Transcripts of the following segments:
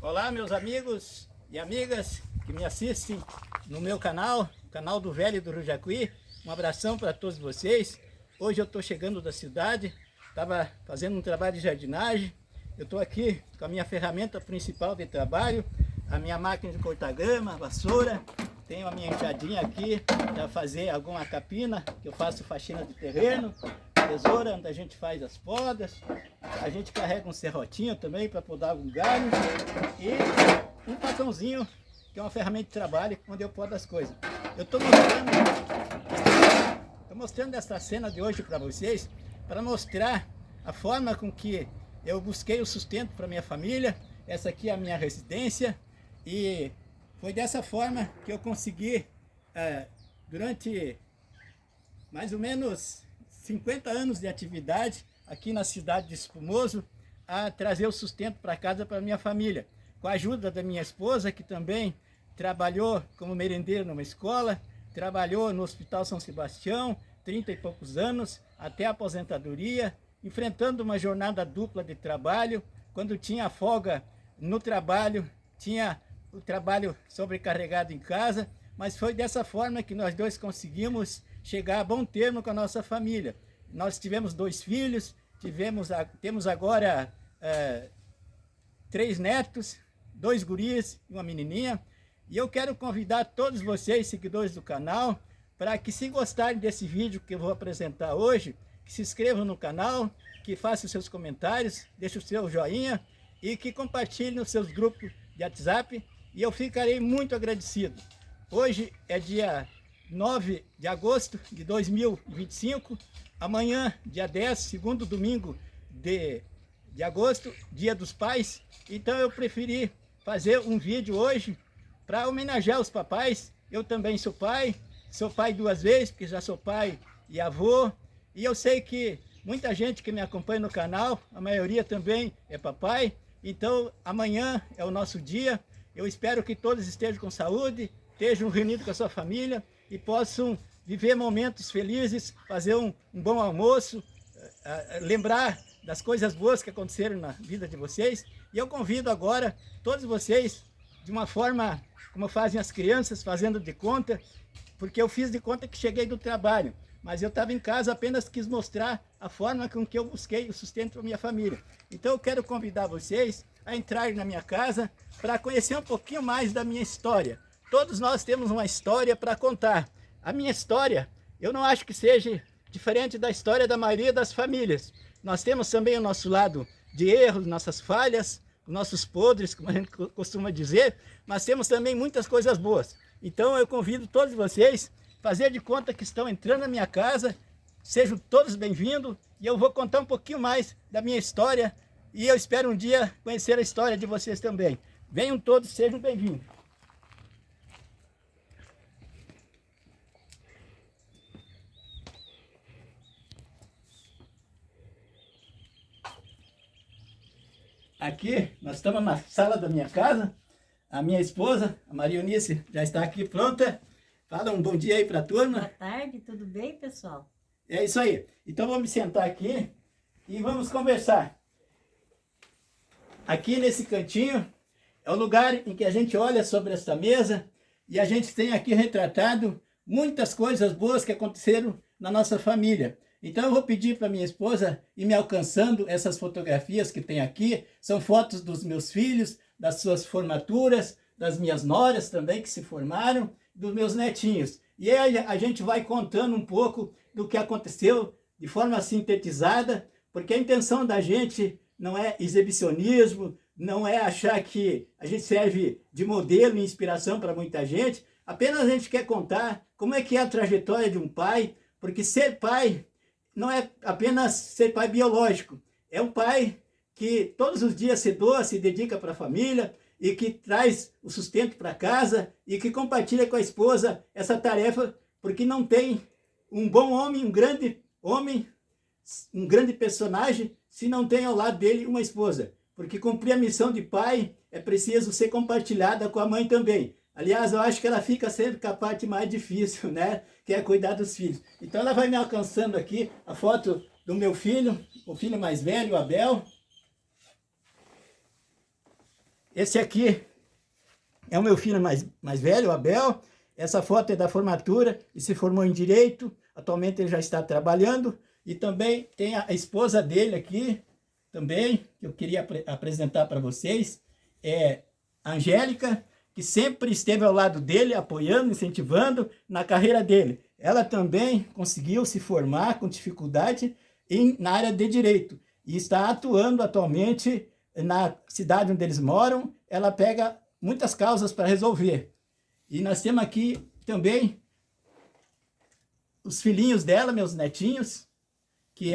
Olá, meus amigos e amigas que me assistem no meu canal, o canal do Velho do Rujacuí. Um abração para todos vocês. Hoje eu estou chegando da cidade, estava fazendo um trabalho de jardinagem. Eu estou aqui com a minha ferramenta principal de trabalho, a minha máquina de cortar grama, a vassoura. Tenho a minha enxadinha aqui para fazer alguma capina, que eu faço faxina de terreno. Tesoura, onde a gente faz as podas. A gente carrega um serrotinho também para podar algum galho. E um facãozinho, que é uma ferramenta de trabalho, onde eu podo as coisas. Eu estou mostrando essa cena de hoje para vocês, para mostrar a forma com que eu busquei o sustento para minha família. Essa aqui é a minha residência. E foi dessa forma que eu consegui, durante mais ou menos 50 anos de atividade aqui na cidade de Espumoso, a trazer o sustento para casa para minha família. Com a ajuda da minha esposa, que também trabalhou como merendeira numa escola, trabalhou no Hospital São Sebastião, 30 e poucos anos, até a aposentadoria, enfrentando uma jornada dupla de trabalho. Quando tinha folga no trabalho, tinha o trabalho sobrecarregado em casa, mas foi dessa forma que nós dois conseguimos chegar a bom termo com a nossa família. Nós tivemos 2 filhos, temos agora 3 netos, 2 guris e uma menininha. E eu quero convidar todos vocês, seguidores do canal, para que, se gostarem desse vídeo que eu vou apresentar hoje, que se inscrevam no canal, que façam os seus comentários, deixem o seu joinha e que compartilhem nos seus grupos de WhatsApp, e eu ficarei muito agradecido. Hoje é dia 9 de agosto de 2025, amanhã, dia 10, segundo domingo de agosto, dia dos pais. Então eu preferi fazer um vídeo hoje para homenagear os papais. Eu também sou pai 2 vezes, porque já sou pai e avô, e eu sei que muita gente que me acompanha no canal, a maioria também é papai. Então amanhã é o nosso dia. Eu espero que todos estejam com saúde, estejam reunidos com a sua família e possam viver momentos felizes, fazer um bom almoço, lembrar das coisas boas que aconteceram na vida de vocês. E eu convido agora todos vocês, de uma forma como fazem as crianças, fazendo de conta, porque eu fiz de conta que cheguei do trabalho, mas eu estava em casa, apenas quis mostrar a forma com que eu busquei o sustento para minha família. Então eu quero convidar vocês a entrarem na minha casa para conhecer um pouquinho mais da minha história. Todos nós temos uma história para contar. A minha história, eu não acho que seja diferente da história da maioria das famílias. Nós temos também o nosso lado de erros, nossas falhas, nossos podres, como a gente costuma dizer, mas temos também muitas coisas boas. Então eu convido todos vocês a fazer de conta que estão entrando na minha casa, sejam todos bem-vindos, e eu vou contar um pouquinho mais da minha história, e eu espero um dia conhecer a história de vocês também. Venham todos, sejam bem-vindos. Aqui, nós estamos na sala da minha casa. A minha esposa, a Maria Eunice, já está aqui pronta. Fala um bom dia aí para a turma. Boa tarde, tudo bem, pessoal? É isso aí. Então vamos sentar aqui e vamos conversar. Aqui nesse cantinho é o lugar em que a gente olha sobre esta mesa e a gente tem aqui retratado muitas coisas boas que aconteceram na nossa família. Então eu vou pedir para minha esposa ir me alcançando essas fotografias que tem aqui. São fotos dos meus filhos, das suas formaturas, das minhas noras também que se formaram, dos meus netinhos. E aí a gente vai contando um pouco do que aconteceu de forma sintetizada, porque a intenção da gente não é exibicionismo, não é achar que a gente serve de modelo e inspiração para muita gente. Apenas a gente quer contar como é que é a trajetória de um pai, porque ser pai não é apenas ser pai biológico, é um pai que todos os dias se doa, se dedica para a família e que traz o sustento para casa e que compartilha com a esposa essa tarefa, porque não tem um bom homem, um grande personagem, se não tem ao lado dele uma esposa. Porque cumprir a missão de pai é preciso ser compartilhada com a mãe também. Aliás, eu acho que ela fica sempre com a parte mais difícil, né? Que é cuidar dos filhos. Então ela vai me alcançando aqui a foto do meu filho, o filho mais velho, o Abel. esse aqui é o meu filho mais velho, o Abel. Essa foto é da formatura, ele se formou em Direito, atualmente ele já está trabalhando. E também tem a esposa dele aqui, também, que eu queria apresentar para vocês, é a Angélica, que sempre esteve ao lado dele, apoiando, incentivando na carreira dele. Ela também conseguiu se formar com dificuldade na área de Direito e está atuando atualmente na cidade onde eles moram. Ela pega muitas causas para resolver. E nós temos aqui também os filhinhos dela, meus netinhos, que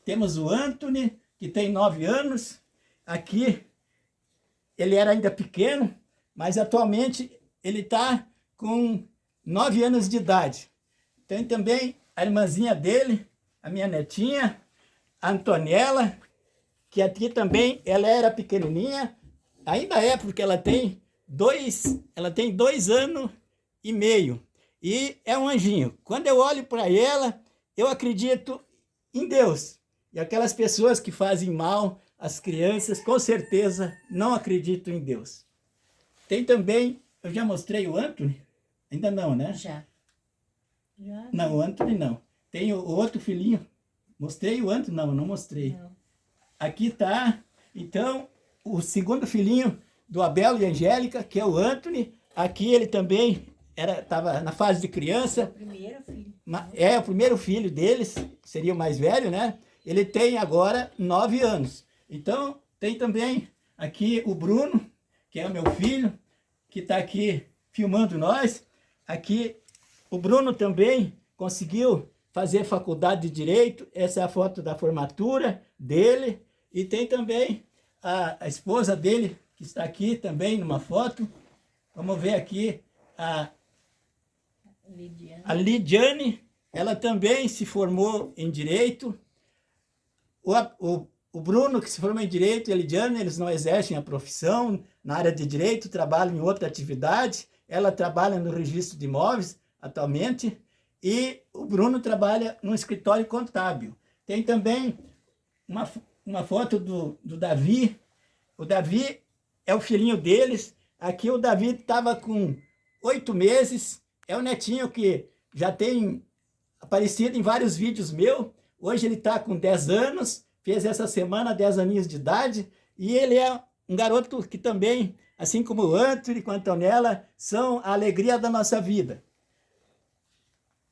temos o Anthony, que tem 9 anos. Aqui ele era ainda pequeno, mas atualmente ele está com 9 anos de idade. Tem também a irmãzinha dele, a minha netinha, a Antoniela, que aqui também ela era pequenininha, ainda é porque ela tem 2 anos e meio. E é um anjinho. Quando eu olho para ela, eu acredito em Deus. E aquelas pessoas que fazem mal às crianças, com certeza não acreditam em Deus. Tem também, eu já mostrei o Anthony? Ainda não, né? Já. Não, o Anthony não. Tem o outro filhinho. Mostrei o Anthony? Não mostrei. Não. Aqui está, então, o segundo filhinho do Abel e Angélica, que é o Anthony. Aqui ele também estava na fase de criança. É o primeiro filho. É o primeiro filho deles, seria o mais velho, né? Ele tem agora 9 anos. Então, tem também aqui o Bruno, que é o meu filho, que está aqui filmando nós. Aqui, o Bruno também conseguiu fazer faculdade de Direito. Essa é a foto da formatura dele. E tem também a esposa dele, que está aqui também numa foto. Vamos ver aqui a Lidiane. Ela também se formou em Direito. O Bruno, que se formou em Direito, e a Lidiane, eles não exercem a profissão na área de Direito, trabalham em outra atividade. Ela trabalha no registro de imóveis, atualmente, e o Bruno trabalha no escritório contábil. Tem também uma foto do Davi. O Davi é o filhinho deles. Aqui o Davi estava com 8 meses, é o netinho que já tem aparecido em vários vídeos meus. Hoje ele está com 10 anos, fez essa semana 10 aninhos de idade, e ele é um garoto que também, assim como o Anthony, com a Antonella, são a alegria da nossa vida.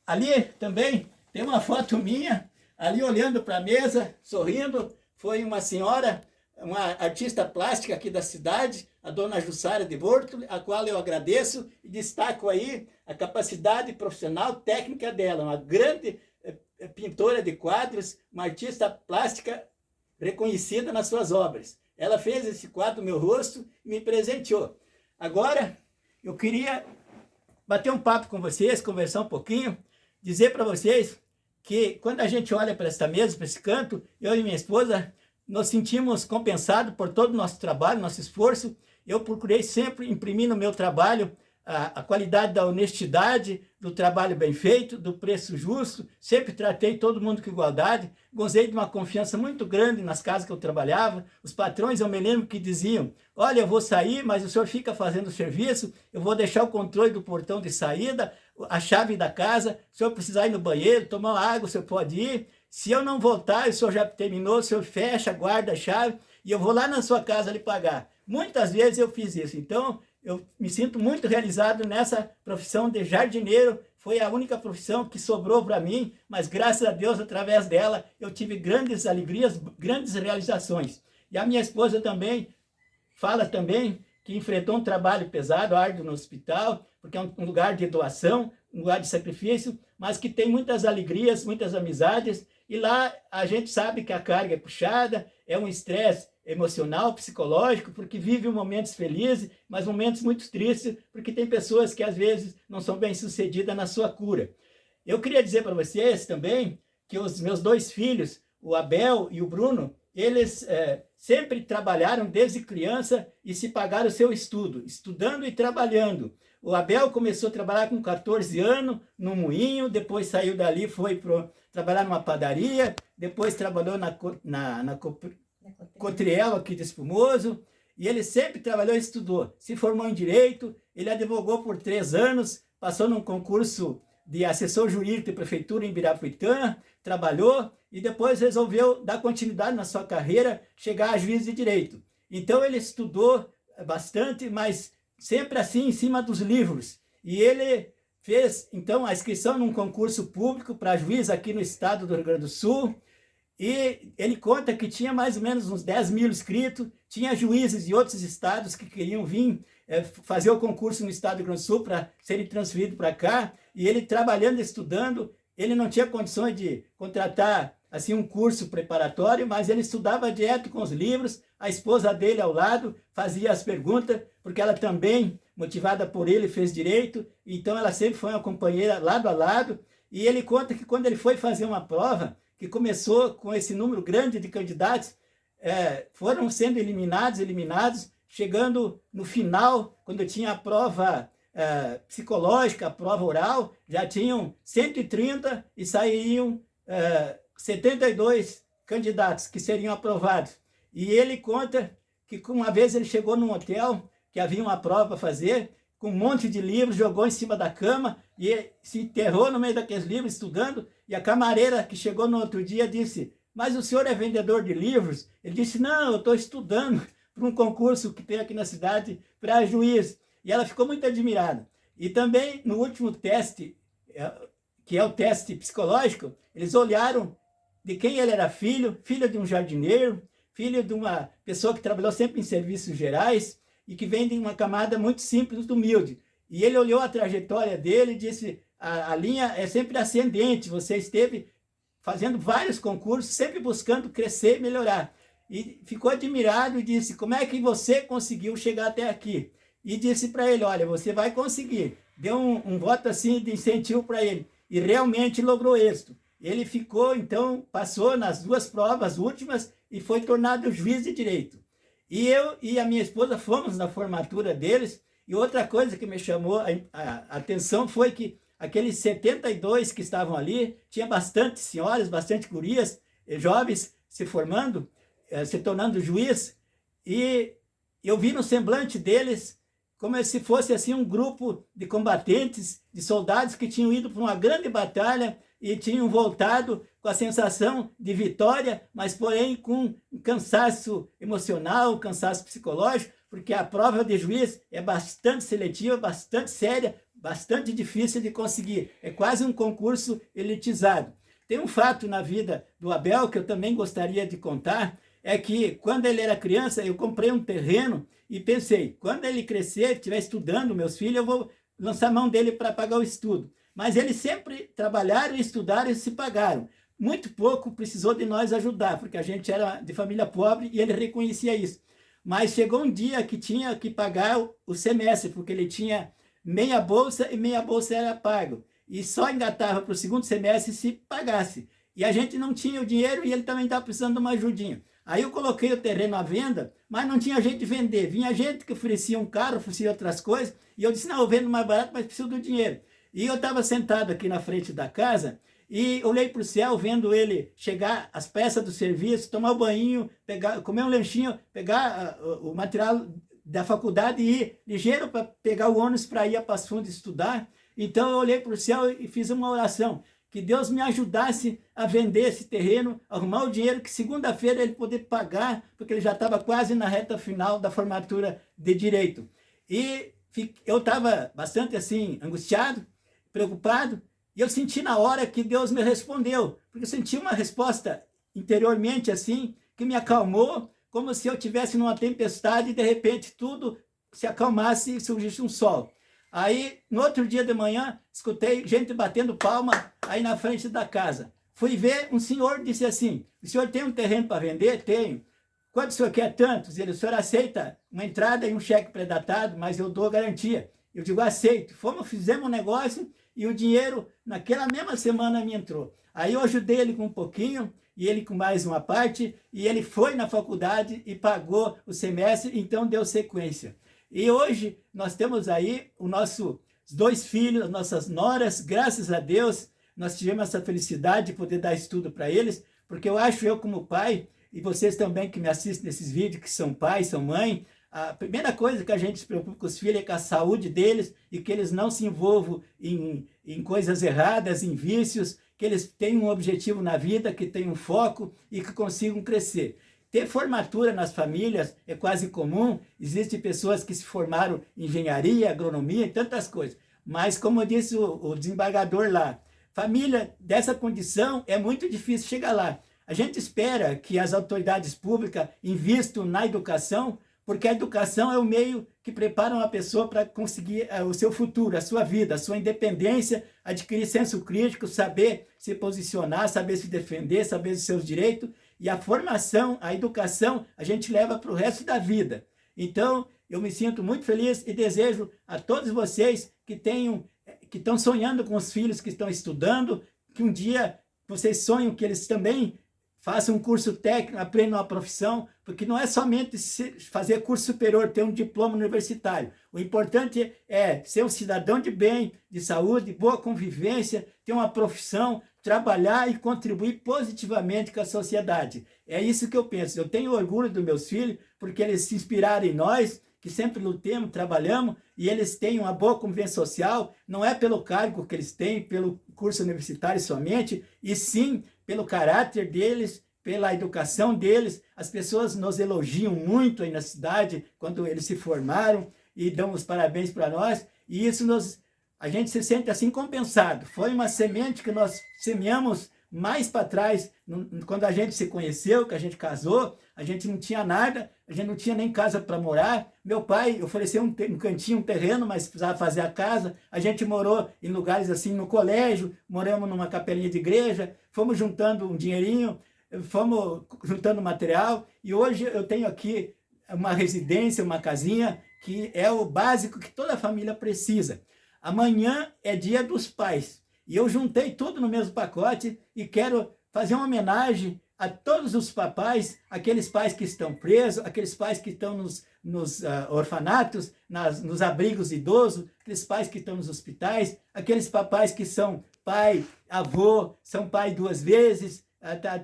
Ali também tem uma foto minha, ali olhando para a mesa, sorrindo, foi uma senhora, uma artista plástica aqui da cidade, a dona Jussara de Bortoli, a qual eu agradeço e destaco aí a capacidade profissional técnica dela, uma grande pintora de quadros, uma artista plástica reconhecida nas suas obras. Ela fez esse quadro do meu rosto e me presenteou. Agora, eu queria bater um papo com vocês, conversar um pouquinho, dizer para vocês que quando a gente olha para esta mesa, para esse canto, eu e minha esposa, nos sentimos compensados por todo o nosso trabalho, nosso esforço. Eu procurei sempre imprimir no meu trabalho a qualidade da honestidade, do trabalho bem feito, do preço justo. Sempre tratei todo mundo com igualdade. Gozei de uma confiança muito grande nas casas que eu trabalhava. Os patrões, eu me lembro que diziam: olha, eu vou sair, mas o senhor fica fazendo o serviço, eu vou deixar o controle do portão de saída, a chave da casa, se o senhor precisar ir no banheiro, tomar uma água, o senhor pode ir. Se eu não voltar, o senhor já terminou, o senhor fecha, guarda a chave, e eu vou lá na sua casa lhe pagar. Muitas vezes eu fiz isso. Então, eu me sinto muito realizado nessa profissão de jardineiro. Foi a única profissão que sobrou para mim, mas graças a Deus, através dela, eu tive grandes alegrias, grandes realizações. E a minha esposa também fala também que enfrentou um trabalho pesado, árduo no hospital, porque é um lugar de doação, um lugar de sacrifício, mas que tem muitas alegrias, muitas amizades. E lá a gente sabe que a carga é puxada, é um estresse emocional, psicológico, porque vive momentos felizes, mas momentos muito tristes, porque tem pessoas que às vezes não são bem-sucedidas na sua cura. Eu queria dizer para vocês também que os meus 2 filhos, o Abel e o Bruno, eles sempre trabalharam desde criança e se pagaram o seu estudo, estudando e trabalhando. O Abel começou a trabalhar com 14 anos no moinho, depois saiu dali, foi trabalhar numa padaria, depois trabalhou na Cotriel, aqui de Espumoso, e ele sempre trabalhou e estudou. Se formou em Direito, ele advogou por 3 anos, passou num concurso de assessor jurídico de prefeitura em Birapuitã, trabalhou e depois resolveu dar continuidade na sua carreira, chegar a juiz de direito. Então ele estudou bastante, mas sempre assim em cima dos livros. E ele fez então a inscrição num concurso público para juiz aqui no estado do Rio Grande do Sul. E ele conta que tinha mais ou menos uns 10 mil inscritos, tinha juízes de outros estados que queriam vir fazer o concurso no estado do Rio Grande do Sul para serem transferidos para cá, e ele trabalhando, estudando, ele não tinha condições de contratar assim um curso preparatório, mas ele estudava direto com os livros, a esposa dele ao lado fazia as perguntas, porque ela também, motivada por ele, fez direito, então ela sempre foi uma companheira lado a lado, e ele conta que quando ele foi fazer uma prova, que começou com esse número grande de candidatos, foram sendo eliminados, chegando no final, quando tinha a prova psicológica, a prova oral, já tinham 130 e sairiam 72 candidatos que seriam aprovados. E ele conta que uma vez ele chegou num hotel, que havia uma prova para fazer, com um monte de livros, jogou em cima da cama e se enterrou no meio daqueles livros estudando, e a camareira que chegou no outro dia disse: mas o senhor é vendedor de livros? Ele disse: não, eu estou estudando para um concurso que tem aqui na cidade para juiz. E ela ficou muito admirada. E também no último teste, que é o teste psicológico, eles olharam de quem ele era filho de um jardineiro, filho de uma pessoa que trabalhou sempre em serviços gerais e que vem de uma camada muito simples, humilde. E ele olhou a trajetória dele e disse: a linha é sempre ascendente, você esteve fazendo vários concursos, sempre buscando crescer e melhorar. E ficou admirado e disse: como é que você conseguiu chegar até aqui? E disse para ele: olha, você vai conseguir. Deu um voto assim de incentivo para ele. E realmente logrou êxito. Ele ficou, então, passou nas 2 provas últimas e foi tornado juiz de direito. E eu e a minha esposa fomos na formatura deles. E outra coisa que me chamou a atenção foi que aqueles 72 que estavam ali, tinha bastante senhoras, bastante gurias, jovens se formando, se tornando juiz. E eu vi no semblante deles como se fosse assim um grupo de combatentes, de soldados que tinham ido para uma grande batalha e tinham voltado com a sensação de vitória, mas porém com um cansaço emocional, um cansaço psicológico, porque a prova de juiz é bastante seletiva, bastante séria, bastante difícil de conseguir. É quase um concurso elitizado. Tem um fato na vida do Abel que eu também gostaria de contar, é que quando ele era criança, eu comprei um terreno e pensei: quando ele crescer, estiver estudando, meus filhos, eu vou lançar mão dele para pagar o estudo. Mas eles sempre trabalharam, estudaram e se pagaram. Muito pouco precisou de nós ajudar, porque a gente era de família pobre e ele reconhecia isso. Mas chegou um dia que tinha que pagar o semestre, porque ele tinha meia bolsa e meia bolsa era pago. E só engatava para o segundo semestre se pagasse. E a gente não tinha o dinheiro e ele também estava precisando de uma ajudinha. Aí eu coloquei o terreno à venda, mas não tinha jeito de vender. Vinha gente que oferecia um carro, oferecia outras coisas, e eu disse: não, eu vendo mais barato, mas preciso do dinheiro. E eu estava sentado aqui na frente da casa e olhei para o céu, vendo ele chegar as peças do serviço, tomar o banho, comer um lanchinho, pegar o material da faculdade e ir ligeiro para pegar o ônibus para ir a Passo Fundo estudar. Então eu olhei para o céu e fiz uma oração: que Deus me ajudasse a vender esse terreno, arrumar o dinheiro, que segunda-feira ele poder pagar, porque ele já estava quase na reta final da formatura de Direito. E eu estava bastante assim, angustiado, preocupado, e eu senti na hora que Deus me respondeu, porque eu senti uma resposta interiormente assim, que me acalmou, como se eu estivesse numa tempestade e de repente tudo se acalmasse e surgisse um sol. Aí, no outro dia de manhã, escutei gente batendo palma aí na frente da casa. Fui ver, um senhor disse assim: o senhor tem um terreno para vender? Tenho. Quanto o senhor quer? Tantos? Ele: o senhor aceita uma entrada e um cheque pré-datado, mas eu dou garantia. Eu digo: aceito. Fizemos um negócio e o dinheiro, naquela mesma semana, me entrou. Aí eu ajudei ele com um pouquinho, e ele com mais uma parte, e ele foi na faculdade e pagou o semestre, então deu sequência. E hoje nós temos aí os nossos 2 filhos, as nossas noras, graças a Deus, nós tivemos essa felicidade de poder dar estudo para eles, porque eu como pai, e vocês também que me assistem nesses vídeos, que são pais, são mães, a primeira coisa que a gente se preocupa com os filhos é com a saúde deles e que eles não se envolvam em coisas erradas, em vícios, que eles tenham um objetivo na vida, que tenham um foco e que consigam crescer. Ter formatura nas famílias é quase comum, existem pessoas que se formaram em engenharia, agronomia e tantas coisas. Mas, como disse o desembargador lá, família dessa condição é muito difícil chegar lá. A gente espera que as autoridades públicas investam na educação, porque a educação é o meio que prepara uma pessoa para conseguir o seu futuro, a sua vida, a sua independência, adquirir senso crítico, saber se posicionar, saber se defender, saber os seus direitos. E a formação, a educação, a gente leva para o resto da vida. Então, eu me sinto muito feliz e desejo a todos vocês que estão sonhando com os filhos que estão estudando, que um dia vocês sonham que eles também façam um curso técnico, aprendam uma profissão, porque não é somente fazer curso superior, ter um diploma universitário. O importante é ser um cidadão de bem, de saúde, boa convivência, ter uma profissão, trabalhar e contribuir positivamente com a sociedade. É isso que eu penso. Eu tenho orgulho dos meus filhos, porque eles se inspiraram em nós, que sempre lutamos, trabalhamos, e eles têm uma boa convivência social, não é pelo cargo que eles têm, pelo curso universitário somente, e sim pelo caráter deles, pela educação deles. As pessoas nos elogiam muito aí na cidade, quando eles se formaram, e dão os parabéns para nós, e isso a gente se sente assim compensado. Foi uma semente que nós semeamos mais para trás, quando a gente se conheceu, que a gente casou, a gente não tinha nada, a gente não tinha nem casa para morar. Meu pai ofereceu um cantinho, um terreno, mas precisava fazer a casa. A gente morou em lugares assim, no colégio, moramos numa capelinha de igreja, fomos juntando um dinheirinho, fomos juntando material, e hoje eu tenho aqui uma residência, uma casinha, que é o básico que toda família precisa. Amanhã é dia dos pais, e eu juntei tudo no mesmo pacote e quero fazer uma homenagem a todos os papais, aqueles pais que estão presos, aqueles pais que estão nos orfanatos, nos abrigos de idosos, aqueles pais que estão nos hospitais, aqueles papais que são pai, avô, são pai 2 vezes,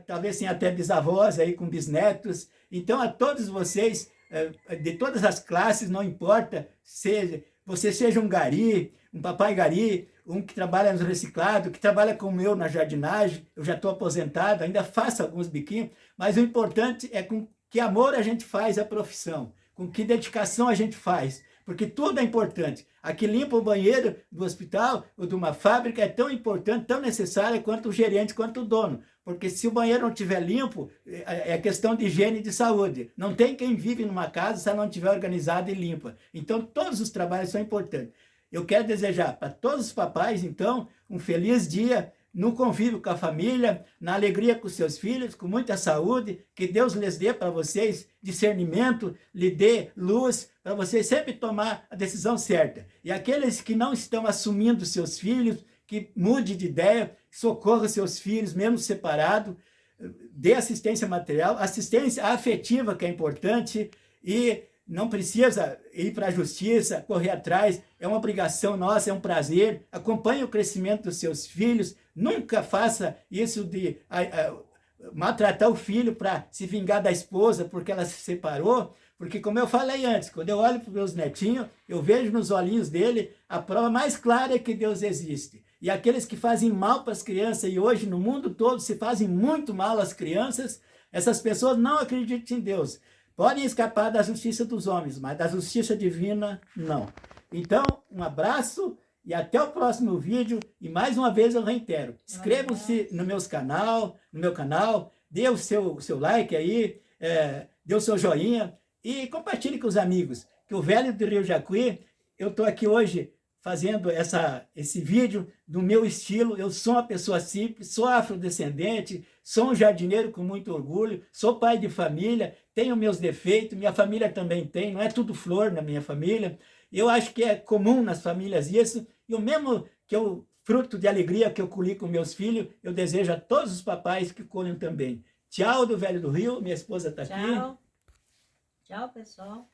talvez sim até bisavós aí com bisnetos. Então a todos vocês, de todas as classes, não importa, você seja um gari, um papai gari, um que trabalha no reciclado, que trabalha como eu na jardinagem, eu já estou aposentado, ainda faço alguns biquinhos, mas o importante é com que amor a gente faz a profissão, com que dedicação a gente faz, porque tudo é importante. Aqui limpa o banheiro do hospital ou de uma fábrica é tão importante, tão necessário quanto o gerente, quanto o dono, porque se o banheiro não estiver limpo, é questão de higiene e de saúde. Não tem quem vive numa casa se ela não estiver organizada e limpa. Então todos os trabalhos são importantes. Eu quero desejar para todos os papais, então, um feliz dia, no convívio com a família, na alegria com seus filhos, com muita saúde, que Deus lhes dê para vocês discernimento, lhe dê luz, para vocês sempre tomar a decisão certa. E aqueles que não estão assumindo seus filhos, que mude de ideia, socorra seus filhos, mesmo separados, dê assistência material, assistência afetiva, que é importante, e não precisa ir para a justiça, correr atrás, é uma obrigação nossa, é um prazer. Acompanhe o crescimento dos seus filhos, nunca faça isso de maltratar o filho para se vingar da esposa porque ela se separou, porque como eu falei antes, quando eu olho para os meus netinhos, eu vejo nos olhinhos dele a prova mais clara é que Deus existe. E aqueles que fazem mal para as crianças, e hoje no mundo todo se fazem muito mal às crianças, essas pessoas não acreditam em Deus. Podem escapar da justiça dos homens, mas da justiça divina, não. Então, um abraço e até o próximo vídeo. E mais uma vez eu reitero, inscrevam-se no meu canal, dê o seu like aí, dê o seu joinha e compartilhe com os amigos. Que o velho do Rio Jacuí, eu estou aqui hoje fazendo esse vídeo do meu estilo. Eu sou uma pessoa simples, sou afrodescendente, sou um jardineiro com muito orgulho, sou pai de família, tenho meus defeitos, minha família também tem, não é tudo flor na minha família. Eu acho que é comum nas famílias isso, e o mesmo fruto de alegria que eu colhi com meus filhos, eu desejo a todos os papais que colhem também. Tchau do Velho do Rio, minha esposa está aqui. Tchau. Tchau, pessoal.